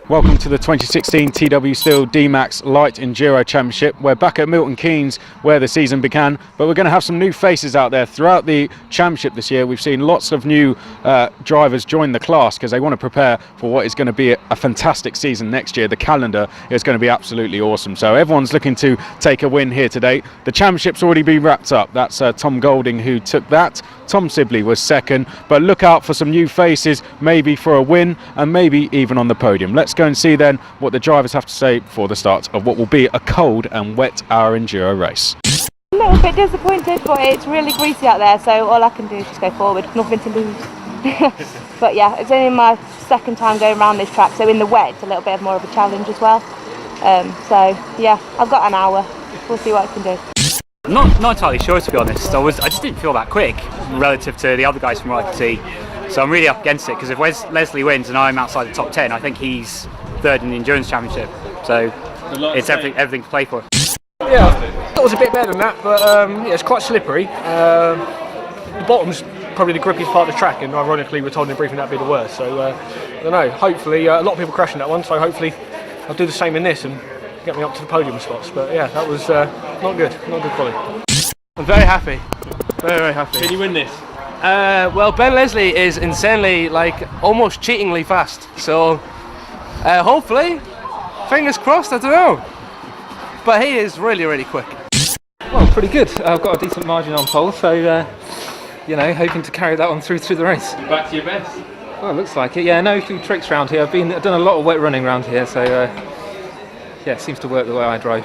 Welcome to the 2016 TW Steel DMAX Light Enduro Championship. We're back at Milton Keynes where the season began, but we're going to have some new faces out there throughout the championship this year. We've seen lots of new drivers join the class because they want to prepare for what is going to be a fantastic season next year. The calendar is going to be absolutely awesome. So everyone's looking to take a win here today. The championship's already been wrapped up. That's Tom Golding who took that. Tom Sibley was second, but look out for some new faces, maybe for a win and maybe even on the podium. Let's go and see then what the drivers have to say before the start of what will be a cold and wet hour enduro race. A little bit disappointed, but it's really greasy out there, so all I can do is just go forward, nothing to lose. But yeah, it's only my second time going around this track, so in the wet it's a little bit more of a challenge as well. So yeah, I've got an hour, we'll see what I can do. Not entirely sure, to be honest. I just didn't feel that quick relative to the other guys from what I could see. So I'm really up against it because if Leslie wins and I'm outside the top 10, I think he's third in the endurance championship. So it's everything to play for. Yeah, it was a bit better than that, but yeah, it's quite slippery. The bottom's probably the grippiest part of the track, and ironically we're told in the briefing that'd be the worst. So I don't know. Hopefully, a lot of people crashing that one. So hopefully, I'll do the same in this and get me up to the podium spots. But yeah, that was not good quality. I'm very happy, very happy. Can you win this? Well, Ben Leslie is insanely, almost cheatingly fast. So hopefully, fingers crossed. I don't know, but he is really quick. Well, pretty good. I've got a decent margin on pole, so you know, hoping to carry that one through the race. You're back to your best. Well, it looks like it. Yeah, no few tricks around here. I've done a lot of wet running around here, so yeah, it seems to work the way I drive.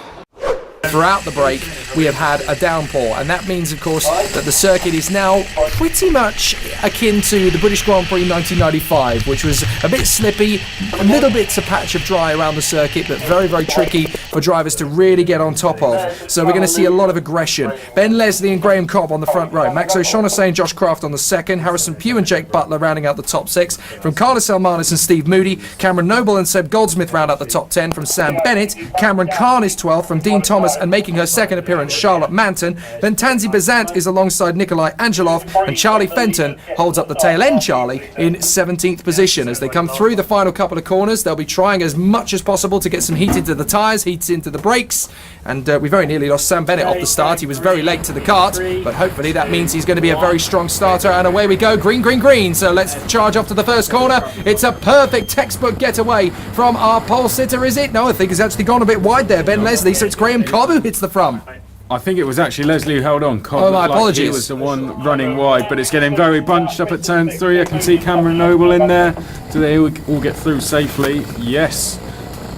Throughout the break, we have had a downpour, and that means, of course, that the circuit is now pretty much akin to the British Grand Prix 1995, which was a bit slippy, a little bit a patch of dry around the circuit, but very tricky for drivers to really get on top of. So we're going to see a lot of aggression. Ben Leslie and Graham Cobb on the front row, Max O'Shaughnessy and Josh Craft on the second, Harrison Pugh and Jake Butler rounding out the top six. From Carlos Almanis and Steve Moody, Cameron Noble and Seb Goldsmith round out the top 10. From Sam Bennett, Cameron Kahn is 12th. From Dean Thomas and making her second appearance, Charlotte Manton. Then Tansy Bazant is alongside Nikolai Angelov, and Charlie Fenton holds up the tail end, Charlie, in 17th position. As they come through the final couple of corners, they'll be trying as much as possible to get some heat into the tyres, heat into the brakes, and we very nearly lost Sam Bennett off the start. He was very late to the kart, but hopefully that means he's going to be a very strong starter, and away we go, green. So let's charge off to the first corner. It's a perfect textbook getaway from our pole sitter, is it? No, I think he's actually gone a bit wide there, Ben Leslie, so it's Graham Cobb who hits the front. I think it was actually Leslie who held on. Cobb, oh, my apologies. He was the one running wide, but it's getting very bunched up at turn 3. I can see Cameron Noble in there. Do they all get through safely? Yes.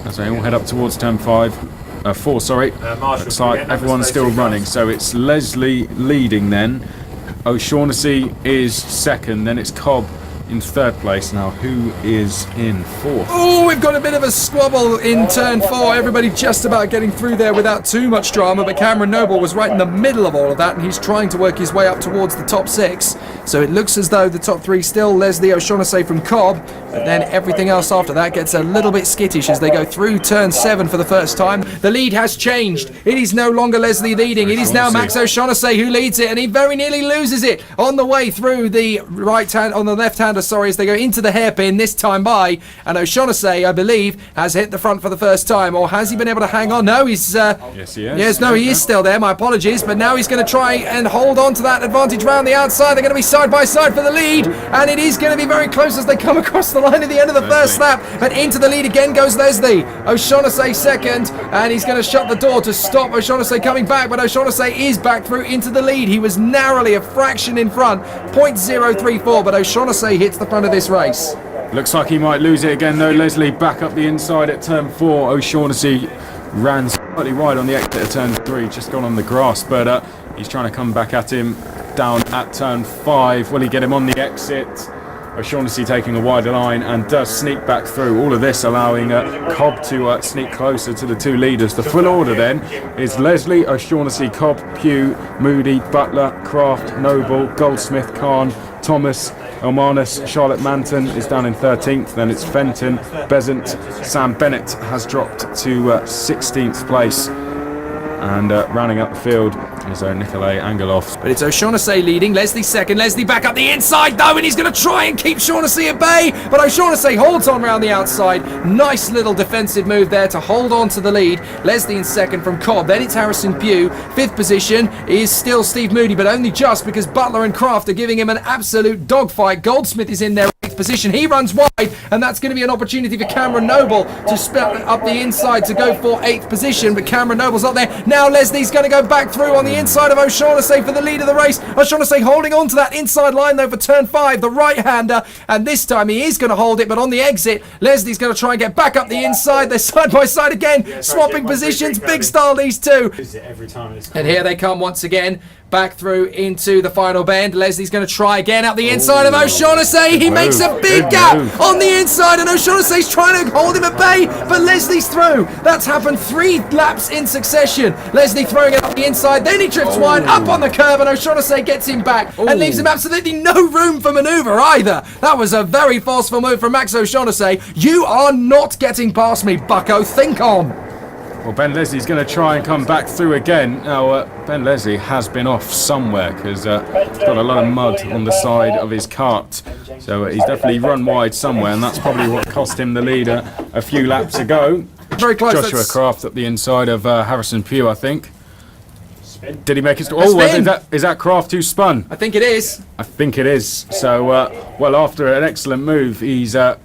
As they all head up towards turn 4, sorry. Looks like everyone's still running, so it's Leslie leading then. O'Shaughnessy is second, then it's Cobb in third place. Now, who is in fourth? Oh, we've got a bit of a squabble in turn 4. Everybody just about getting through there without too much drama, but Cameron Noble was right in the middle of all of that, and he's trying to work his way up towards the top 6. So it looks as though the top 3 still Leslie O'Shaughnessy from Cobb, but then everything else after that gets a little bit skittish as they go through turn 7 for the first time. The lead has changed. It is no longer Leslie leading. It is now Max O'Shaughnessy who leads it, and he very nearly loses it on the way through the right hand, on the left hand, as they go into the hairpin this time by, and O'Shaughnessy, I believe, has hit the front for the first time, or has he been able to hang on? No, he's yes, he is. Yes, no, he is still there, my apologies, but now he's going to try and hold on to that advantage round the outside. They're going to be side by side for the lead, and it is going to be very close as they come across the line at the end of the first lap, and into the lead again goes Leslie. O'Shaughnessy second, and he's going to shut the door to stop O'Shaughnessy coming back, but O'Shaughnessy is back through into the lead. He was narrowly a fraction in front, 0.034, but O'Shaughnessy hits the front of this race. Looks like he might lose it again though. Leslie back up the inside at turn 4. O'Shaughnessy ran slightly wide on the exit at turn 3, just gone on the grass, but he's trying to come back at him down at turn 5. Will he get him on the exit? O'Shaughnessy taking a wider line and does sneak back through. All of this allowing Cobb to sneak closer to the 2 leaders. The full order then is Leslie, O'Shaughnessy, Cobb, Pugh, Moody, Butler, Craft, Noble, Goldsmith, Kahn, Thomas, Almanis. Charlotte Manton is down in 13th. Then it's Fenton, Besant. Sam Bennett has dropped to 16th place. And rounding up the field There's Nikolay Angelov. But it's O'Shaughnessy leading, Leslie second, Leslie back up the inside though, and he's going to try and keep Shaughnessy at bay, but O'Shaughnessy holds on round the outside. Nice little defensive move there to hold on to the lead. Leslie in second from Cobb, then it's Harrison Pugh. Fifth position is still Steve Moody, but only just because Butler and Kraft are giving him an absolute dogfight. Goldsmith is in there. Position, he runs wide, and that's going to be an opportunity for Cameron Noble to split up the inside to go for 8th position, but Cameron Noble's not there. Now Leslie's going to go back through on the inside of O'Shaughnessy for the lead of the race. O'Shaughnessy holding on to that inside line though for turn 5, the right-hander, and this time he is going to hold it, but on the exit Leslie's going to try and get back up the inside. They're side by side again, swapping positions. Big style these two, and here they come once again. Back through into the final bend. Leslie's going to try again out the inside of O'Shaughnessy. He makes a big gap on the inside, and O'Shaughnessy's trying to hold him at bay, but Leslie's through. That's happened 3 laps in succession. Leslie throwing it up the inside, then he trips wide up on the curb, and O'Shaughnessy gets him back and leaves him absolutely no room for manoeuvre either. That was a very forceful move from Max O'Shaughnessy. You are not getting past me, bucko. Think on. Well, Ben Leslie's going to try and come back through again. Now, Ben Leslie has been off somewhere because he's got a lot of mud on the side of his kart. So he's definitely run wide somewhere, and that's probably what cost him the lead a few laps ago. Very close. Joshua Kraft up the inside of Harrison Pugh, I think. Did he make it? Is that Kraft who spun? I think it is. I think it is. So, well, after an excellent move, he's had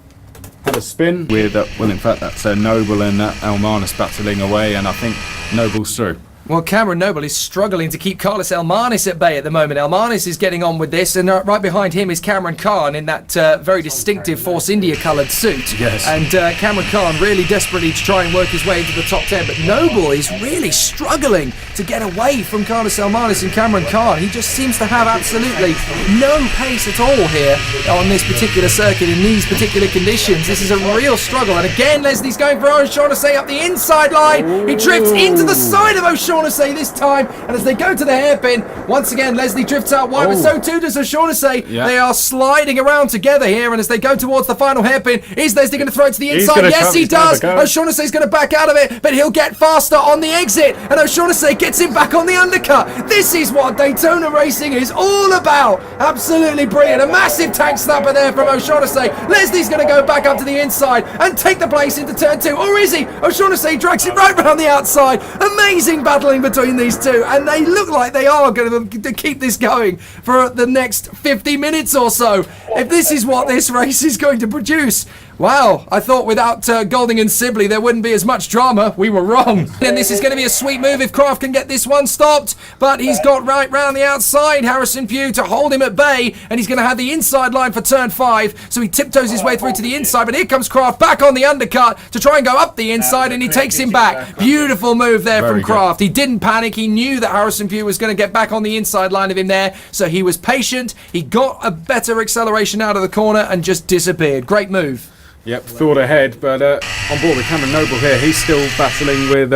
a spin with, well, in fact, that's Noble and Elmanis battling away, and I think Noble's through. Well, Cameron Noble is struggling to keep Carlos Elmanis at bay at the moment. Elmanis is getting on with this, and right behind him is Cameron Khan in that very distinctive Force India coloured suit. Yes. And Cameron Khan really desperately to try and work his way into the top 10, but Noble is really struggling to get away from Carlos Elmanis and Cameron Khan. He just seems to have absolutely no pace at all here on this particular circuit in these particular conditions. This is a real struggle, and again Leslie's going for O'Shaughnessy up the inside line. He drifts into the side of O'Shaughnessy this time, and as they go to the hairpin, once again Leslie drifts out wide, but so too does O'Shaughnessy. Yeah. They are sliding around together here, and as they go towards the final hairpin, is Leslie going to throw it to the inside? Yes, he does. O'Shaughnessy's going to back out of it, but he'll get faster on the exit, and O'Shaughnessy gets him back on the undercut. This is what Daytona racing is all about. Absolutely brilliant. A massive tank snapper there from O'Shaughnessy. Leslie's going to go back up to the inside and take the place into turn 2, or is he? O'Shaughnessy drags it right round the outside. Amazing battling between these two, and they look like they are going to keep this going for the next 50 minutes or so. If this is what this race is going to produce, wow, I thought without Golding and Sibley there wouldn't be as much drama. We were wrong. And this is going to be a sweet move if Kraft can get this one stopped, but he's got right round the outside Harrison Pugh to hold him at bay, and he's going to have the inside line for turn 5, so he tiptoes his way through to the inside, but here comes Kraft back on the undercut to try and go up the inside, and he takes him back. Beautiful move there from Kraft. He didn't panic. He knew that Harrison Pugh was going to get back on the inside line of him there, so he was patient. He got a better acceleration out of the corner and just disappeared. Great move. Yep, thought ahead, but on board with Cameron Noble here, he's still battling with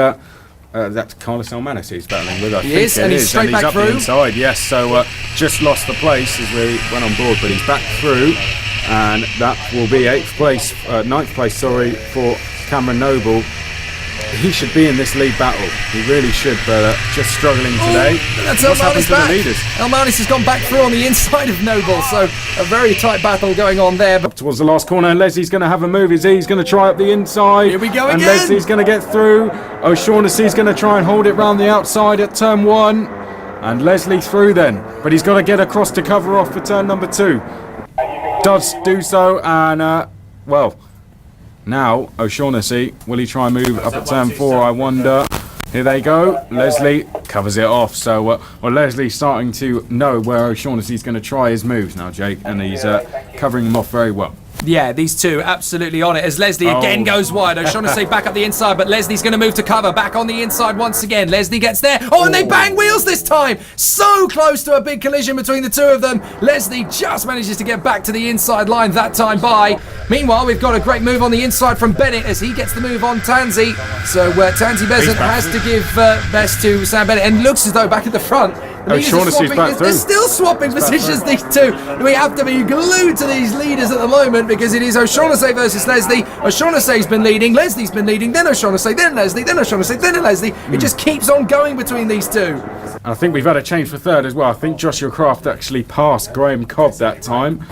that's Carlos Elmanis he's battling with, I think is, and he's straight back up through. The inside, yes, so just lost the place as we went on board, but he's back through, and that will be 9th place, for Cameron Noble. He should be in this lead battle. He really should, but just struggling today. That's What's happened Elmanis to back. the leaders? Elmanis has gone back through on the inside of Noble, so a very tight battle going on there. But towards the last corner, and Leslie's going to have a move. He's going to try up the inside. Here we go and again. Leslie's going to get through. O'Shaughnessy's going to try and hold it round the outside at turn 1. And Leslie through then. But he's got to get across to cover off for turn number 2. Does do so, and, well... Now, O'Shaughnessy, will he try and move up at turn 4, I wonder. Here they go. Leslie covers it off. So, well, Leslie's starting to know where O'Shaughnessy's going to try his moves now, Jake, and he's covering them off very well. Yeah, these two absolutely on it as Leslie again goes wide. O'Shaughnessy back up the inside, but Leslie's going to move to cover. Back on the inside once again. Leslie gets there. Oh, and they bang wheels this time. So close to a big collision between the two of them. Leslie just manages to get back to the inside line that time by. Meanwhile, we've got a great move on the inside from Bennett as he gets the move on Tansy. So Tansy Besant has to give best to Sam Bennett, and looks as though back at the front The leaders are O'Shaughnessy's swapping- back They're through. still swapping positions, these two. We have to be glued to these leaders at the moment because it is O'Shaughnessy versus Leslie. O'Shaughnessy's been leading, Leslie's been leading, then O'Shaughnessy, then Leslie, then O'Shaughnessy, then Leslie. It just keeps on going between these two. I think we've had a change for third as well. I think Joshua Craft actually passed Graham Cobb that time.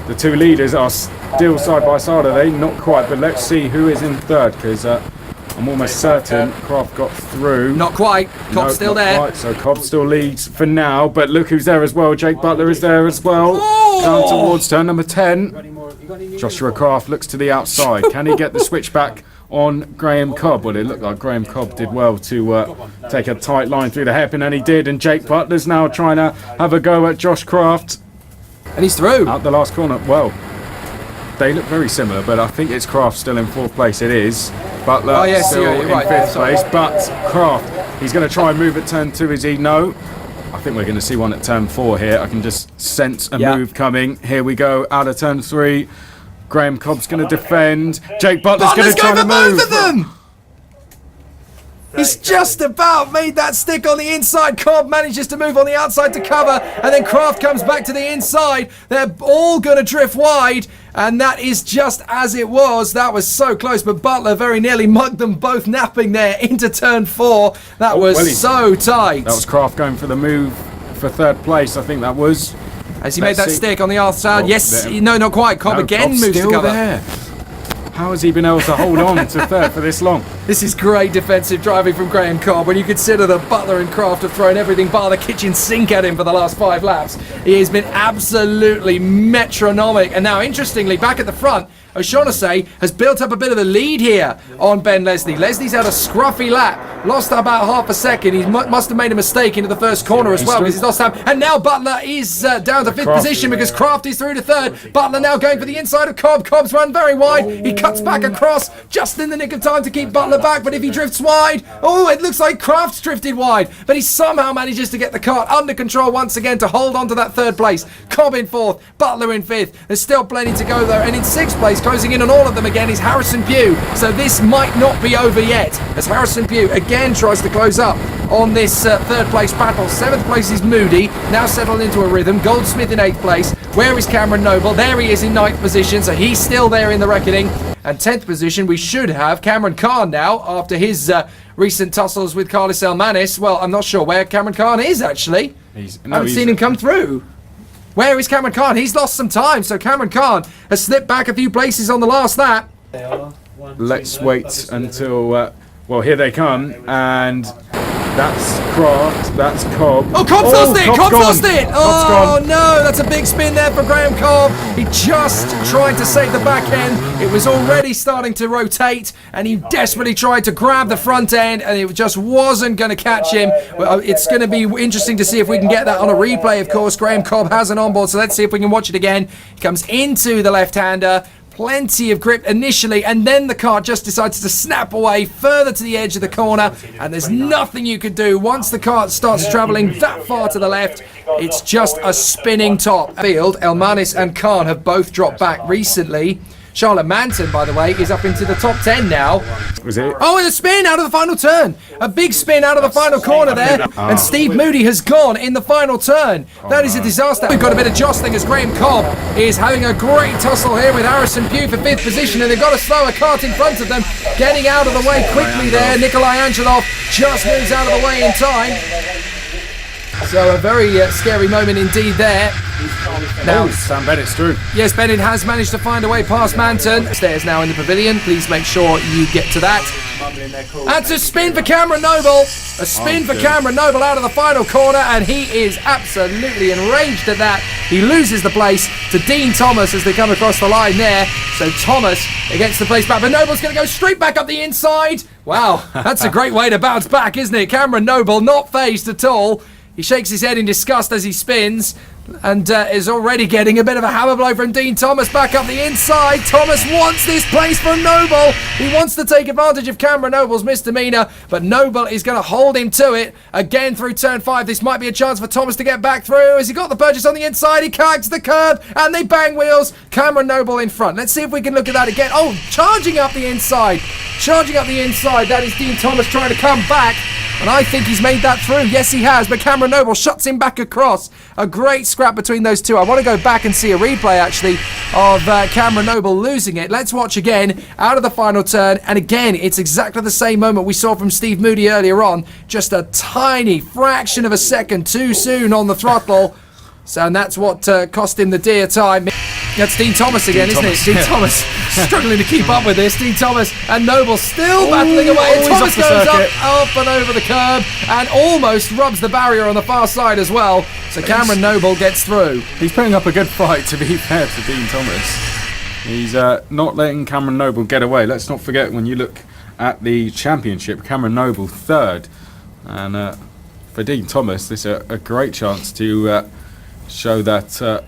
The two leaders are still side by side, are they? Not quite, but let's see who is in third, because I'm almost certain Craft got through. Not quite. Cobb's still not there. quite, so Cobb still leads for now, but look who's there as well. Jake Butler is there as well. Down towards turn number 10. Joshua Craft looks to the outside. Can he get the switchback on Graham Cobb? Well, it looked like Graham Cobb did well to take a tight line through the hairpin, and he did. And Jake Butler's now trying to have a go at Josh Craft. And he's through. Out the last corner. Well, they look very similar, but I think it's Craft still in fourth place. It is. Butler still you're in right, fifth sorry. place, but Craft, he's going to try and move at turn 2, is he? No. I think we're going to see one at turn 4 here. I can just sense a move coming. Here we go, out of turn 3. Graham Cobb's going to defend. Jake Butler's going to try to move. Both of them! He's just about made that stick on the inside. Cobb manages to move on the outside to cover, and then Craft comes back to the inside. They're all going to drift wide, and that is just as it was. That was so close, but Butler very nearly mugged them both napping there into turn 4. That was so tight. That was Craft going for the move for third place, I think that was. As he made that stick on the outside. Yes, no, not quite. Cobb again Cobb's moves to still cover. there. How has he been able to hold on to third for this long? This is great defensive driving from Graham Cobb when you consider that Butler and Craft have thrown everything bar the kitchen sink at him for the last 5 laps. He has been absolutely metronomic. And now, interestingly, back at the front, O'Shaughnessy has built up a bit of a lead here on Ben Leslie. Leslie's had a scruffy lap, lost about half a second. He must have made a mistake into the first corner as well because he's lost time. And now Butler is down to 5th position because Craft is through to 3rd. Butler now going for the inside of Cobb. Cobb's run very wide. He cuts back across just in the nick of time to keep Butler back. But if he drifts wide, it looks like Craft's drifted wide. But he somehow manages to get the kart under control once again to hold on to that 3rd place. Cobb in 4th, Butler in 5th. There's still plenty to go there. And in 6th place, closing in on all of them again, is Harrison Pugh. So this might not be over yet, as Harrison Pugh again tries to close up on this 3rd place battle. 7th place is Moody, now settled into a rhythm. Goldsmith in 8th place. Where is Cameron Noble? There he is in 9th position, so he's still there in the reckoning. And 10th position, we should have Cameron Khan now, after his recent tussles with Carlos Elmanis. Well, I'm not sure where Cameron Khan is, actually. I haven't seen him come through. Where is Cameron Khan? He's lost some time, so Cameron Khan has slipped back a few places on the last lap. Let's wait until, well, here they come, and that's Craft, that's Cobb. Oh, Cobb's lost it! Cobb's lost it! Oh, gone. no, that's a big spin there for Graham Cobb. He just tried to save the back end. It was already starting to rotate, and he desperately tried to grab the front end, and it just wasn't going to catch him. Well, it's going to be interesting to see if we can get that on a replay, of course. Graham Cobb has an onboard, so let's see if we can watch it again. He comes into the left-hander. Plenty of grip initially, and then the car just decides to snap away further to the edge of the corner, and there's nothing you can do. Once the car starts travelling that far to the left, it's just a spinning top. Field, Elmanis and Khan have both dropped back recently. Charlotte Manton, by the way, is up into the top 10 now. Was it? Oh, and a spin out of the final turn. A big spin out of the final corner there. And Steve Moody has gone in the final turn. That is a disaster. We've got a bit of jostling as Graham Cobb is having a great tussle here with Harrison Pugh for 5th position. And they've got a slower kart in front of them. Getting out of the way quickly there. Nikolai Angelov just moves out of the way in time. So a very scary moment indeed there. Now, Sam Bennett's through. Yes, Bennett has managed to find a way past Manton. Stairs now in the pavilion. Please make sure you get to that. That's a spin for Cameron Noble. A spin for Cameron Noble out of the final corner, and he is absolutely enraged at that. He loses the place to Dean Thomas as they come across the line there. So Thomas gets the place back, but Noble's going to go straight back up the inside. Wow, that's a great way to bounce back, isn't it? Cameron Noble not phased at all. He shakes his head in disgust as he spins and is already getting a bit of a hammer blow from Dean Thomas back up the inside. Thomas wants this place from Noble. He wants to take advantage of Cameron Noble's misdemeanor, but Noble is going to hold him to it. Again through turn 5. This might be a chance for Thomas to get back through. Has he got the purchase on the inside? He kicks the curb and they bang wheels. Cameron Noble in front. Let's see if we can look at that again. Oh, charging up the inside. Charging up the inside. That is Dean Thomas trying to come back. And I think he's made that through. Yes, he has. But Cameron Noble shuts him back across. A great scrap between those two. I want to go back and see a replay, actually, of Cameron Noble losing it. Let's watch again out of the final turn. And again, it's exactly the same moment we saw from Steve Moody earlier on. Just a tiny fraction of a second too soon on the throttle. So, and that's what cost him the dear time. That's Dean Thomas again, isn't it? Dean Thomas struggling to keep up with this. Dean Thomas and Noble still battling away. And Thomas goes up and over the curb and almost rubs the barrier on the far side as well. So Cameron Noble gets through. He's putting up a good fight, to be fair to Dean Thomas. He's not letting Cameron Noble get away. Let's not forget, when you look at the championship, Cameron Noble third. And for Dean Thomas, this is a great chance to show that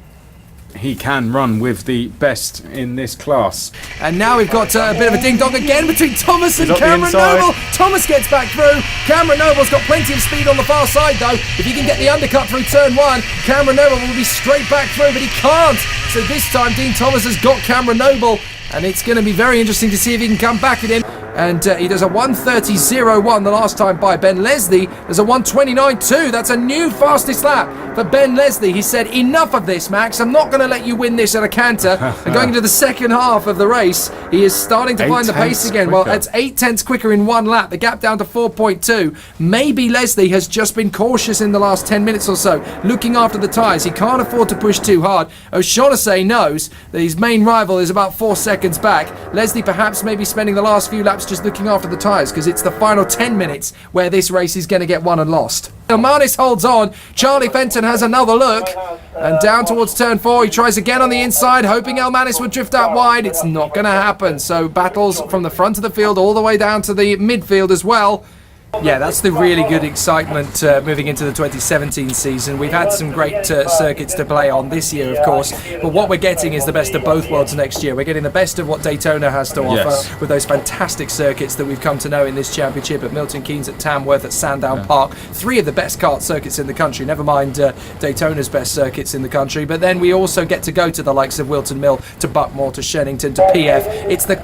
he can run with the best in this class. And now we've got a bit of a ding-dong again between Thomas and Cameron Noble. Thomas gets back through. Cameron Noble's got plenty of speed on the far side, though. If he can get the undercut through turn one, Cameron Noble will be straight back through, but he can't. So this time, Dean Thomas has got Cameron Noble, and it's going to be very interesting to see if he can come back at him. And he does a 1:30.01 the last time by. Ben Leslie does a 1:29.2. That's a new fastest lap for Ben Leslie. He said, enough of this, Max. I'm not going to let you win this at a canter. And going into the second half of the race, he is starting to find the pace again. Quicker. Well, it's 0.8 quicker in one lap. The gap down to 4.2. Maybe Leslie has just been cautious in the last 10 minutes or so, looking after the tyres. He can't afford to push too hard. O'Shaughnessy knows that his main rival is about 4 seconds back. Leslie perhaps maybe spending the last few laps just looking after the tyres, because it's the final 10 minutes where this race is going to get won and lost. Elmanis holds on. Charlie Fenton has another look, and down towards turn 4 he tries again on the inside, hoping Elmanis would drift out wide. It's not going to happen. So battles from the front of the field all the way down to the midfield as well. Yeah, that's the really good excitement moving into the 2017 season. We've had some great circuits to play on this year, of course, but what we're getting is the best of both worlds next year. We're getting the best of what Daytona has to offer with those fantastic circuits that we've come to know in this championship at Milton Keynes, at Tamworth, at Sandown Park. 3 of the best kart circuits in the country, never mind Daytona's best circuits in the country. But then we also get to go to the likes of Wilton Mill, to Buckmore, to Shenington, to PF. It's the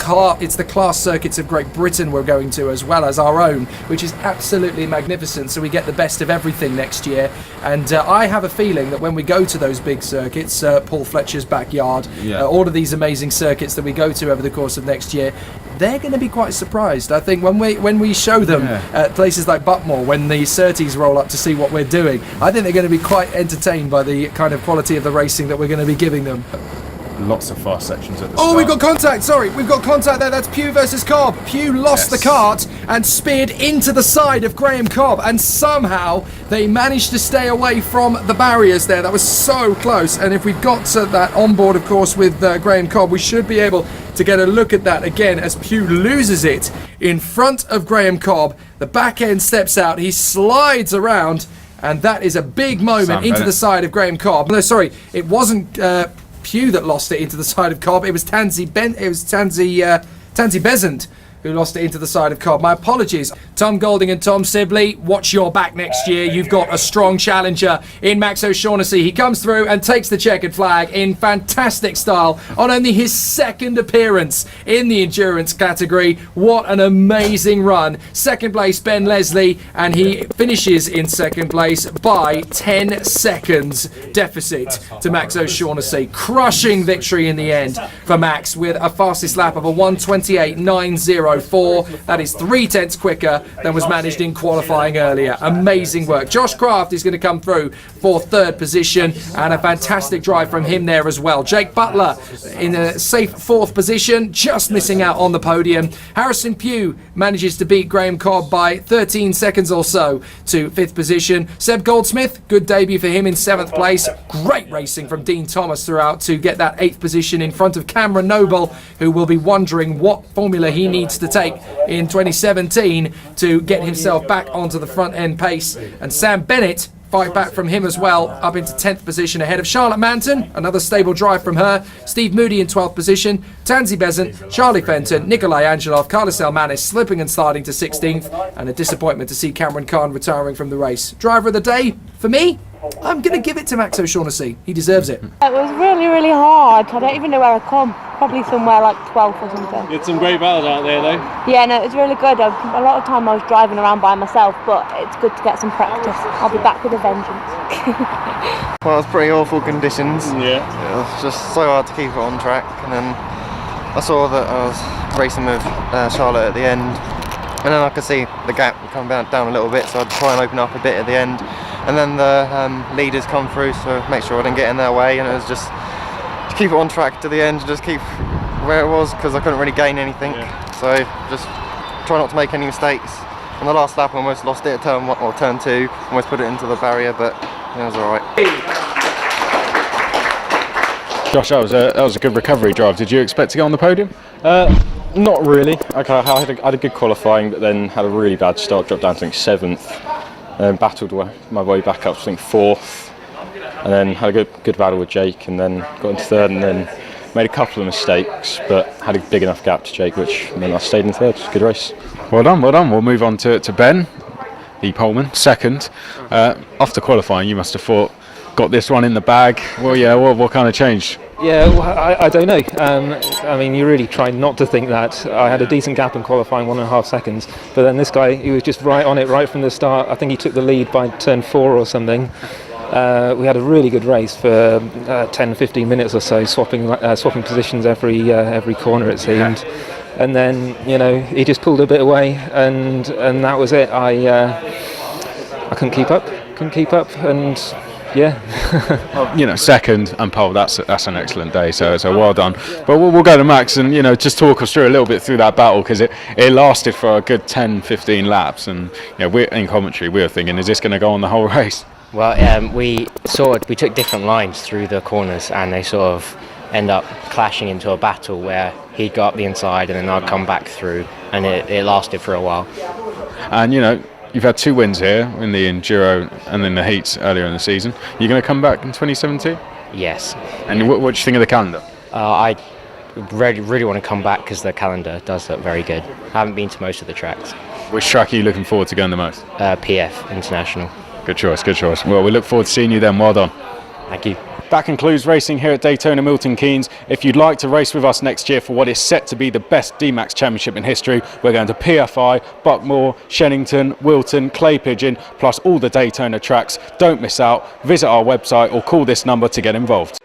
class circuits of Great Britain we're going to, as well as our own, which is absolutely magnificent. So we get the best of everything next year, and I have a feeling that when we go to those big circuits, Paul Fletcher's backyard, all of these amazing circuits that we go to over the course of next year, they're going to be quite surprised. I think when we show them at places like Buckmore, when the Surtees roll up to see what we're doing, I think they're going to be quite entertained by the kind of quality of the racing that we're going to be giving them. Lots of fast sections at the start. Oh, we've got contact. Sorry, we've got contact there. That's Pugh versus Cobb. Pugh lost the kart and speared into the side of Graham Cobb, and somehow they managed to stay away from the barriers there. That was so close. And if we've got that on board, of course, with Graham Cobb, we should be able to get a look at that again as Pugh loses it in front of Graham Cobb. The back end steps out. He slides around, and that is a big moment into the side of Graham Cobb. No, sorry, it wasn't Pugh that lost it into the side of Cobb. It was Tansy Besant who lost it into the side of Cobb. My apologies. Tom Golding and Tom Sibley, watch your back next year. You've got a strong challenger in Max O'Shaughnessy. He comes through and takes the checkered flag in fantastic style on only his second appearance in the endurance category. What an amazing run. Second place, Ben Leslie, and he finishes in second place by 10 seconds deficit to Max O'Shaughnessy. Crushing victory in the end for Max with a fastest lap of a 1:28.904. That is 0.3 quicker than was managed in qualifying earlier. Amazing work. Josh Craft is going to come through for third position, and a fantastic drive from him there as well. Jake Butler in a safe fourth position, just missing out on the podium. Harrison Pugh manages to beat Graham Cobb by 13 seconds or so to fifth position. Seb Goldsmith, good debut for him in seventh place. Great racing from Dean Thomas throughout to get that eighth position in front of Cameron Noble, who will be wondering what formula he needs to take in 2017 to get himself back onto the front end pace. And Sam Bennett, fight back from him as well, up into 10th position ahead of Charlotte Manton. Another stable drive from her. Steve Moody in 12th position. Tansy Besant, Charlie Fenton, Nikolai Angelov, Carlos Elmanis slipping and sliding to 16th. And a disappointment to see Cameron Khan retiring from the race. Driver of the day, for me, I'm going to give it to Max O'Shaughnessy. He deserves it. It was really, really hard. I don't even know where I come. Probably somewhere like 12th or something. You had some great battles out there though. Yeah, no, it was really good. A lot of time I was driving around by myself, but it's good to get some practice. I'll be back with a vengeance. Well, it was pretty awful conditions. Yeah. It was just so hard to keep it on track, and then I saw that I was racing with Charlotte at the end, and then I could see the gap come down a little bit, so I'd try and open up a bit at the end, and then the leaders come through, so make sure I didn't get in their way, and it was just to keep it on track to the end, just keep where it was, because I couldn't really gain anything. So just try not to make any mistakes. On the last lap I almost lost it at turn 1 or turn 2, almost put it into the barrier, but it was alright. Josh, that was a good recovery drive. Did you expect to get on the podium? Not really. Okay, I had a good qualifying, but then had a really bad start, dropped down to 7th, and then battled my way back up to 4th, and then had a good battle with Jake, and then got into 3rd, and then made a couple of mistakes, but had a big enough gap to Jake, which meant I stayed in 3rd. Good race. Well done, well done. We'll move on to Ben, the poleman, 2nd. After qualifying, you must have thought, got this one in the bag. Well, yeah, what kind of changed? Yeah, well, I don't know. I mean, you really try not to think that. I had a decent gap in qualifying, 1.5 seconds, but then this guy, he was just right on it right from the start. I think he took the lead by turn 4 or something. We had a really good race for 10-15 minutes or so, swapping positions every corner it seemed, and then he just pulled a bit away, and that was it. I couldn't keep up, and yeah. 2nd and pole. That's an excellent day. So well done. But we'll go to Max and just talk us through a little bit through that battle, because it lasted for a good 10-15 laps, and we're in commentary. We were thinking, is this going to go on the whole race? Well, we took different lines through the corners, and they sort of end up clashing into a battle where he'd go up the inside and then I'd come back through, and it lasted for a while. And you've had 2 wins here in the Enduro and in the heats earlier in the season. You're going to come back in 2017? Yes. And what do you think of the calendar? I really want to come back because the calendar does look very good. I haven't been to most of the tracks. Which track are you looking forward to going the most? PF International. Good choice. Well, we look forward to seeing you then. Well done. Thank you. That concludes racing here at Daytona Milton Keynes. If you'd like to race with us next year for what is set to be the best DMAX championship in history, we're going to PFI, Buckmore, Shennington, Wilton, Clay Pigeon, plus all the Daytona tracks. Don't miss out. Visit our website or call this number to get involved.